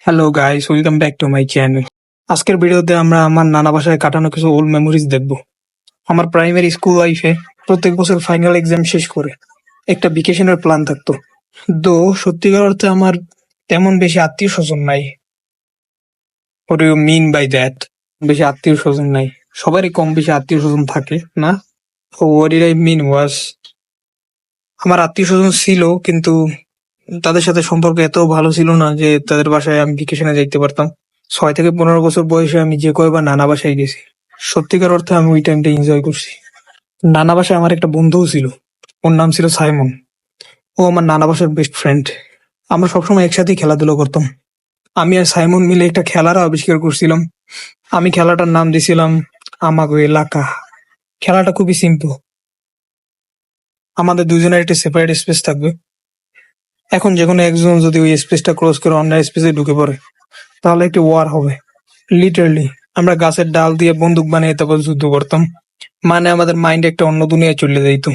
Hello guys, welcome back to my channel. আজকের ভিডিওতে আমরা আমার নানা বাসায় কাটানো কিছু ওল্ড মেমোরিজ দেখব। আমার প্রাইমারি স্কুল লাইফে প্রত্যেক বছর ফাইনাল এক্সাম শেষ করে একটা ভ্যাকেশনের প্ল্যান থাকতো। তো সত্যিকার অর্থে আমার তেমন বেশি আত্মীয় স্বজন নাই। What do you mean by that? বেশি আত্মীয় স্বজন নাই। সবারই কম বেশি আত্মীয় স্বজন থাকে না। হোয়াট ডিড আই মিন ওয়াজ, আমার আত্মীয় স্বজন ছিল কিন্তু তাদের সাথে সম্পর্ক এত ভালো ছিল না যে তাদের বাসায় আমি ভ্যাকেশনে যাইতে পারতাম। 6 থেকে 15 বছর বয়সে আমি যে কয়বার নানা বাসায় গেছি, সত্যিকার অর্থে আমি ওই টাইমটা এনজয় করছি। নানা বাসায় আমার একটা বন্ধুও ছিল, ওর নাম ছিল সাইমন। ও আমার নানা বাসার বেস্ট ফ্রেন্ড। আমরা সবসময় একসাথেই খেলাধুলা করতাম। আমি আর সাইমন মিলে একটা খেলার আবিষ্কার করছিলাম। আমি খেলাটার নাম দিয়েছিলাম আমাগো এলাকা। খেলাটা খুবই সিম্পল। আমাদের দুজনের একটা সেপারেট স্পেস থাকবে। এখন যে কোনো একজন যদি ওই স্পেসটা ক্রস করে অন্য স্পেসে ঢুকে পড়ে, তাহলে একটি ওয়ার হবে। লিটারালি আমরা গাছের ডাল দিয়ে বন্দুক বানিয়ে তারপর যুদ্ধ করতাম। মানে আমাদের মাইন্ড একটা অন্য দুনিয়ায় চলে যাইতো।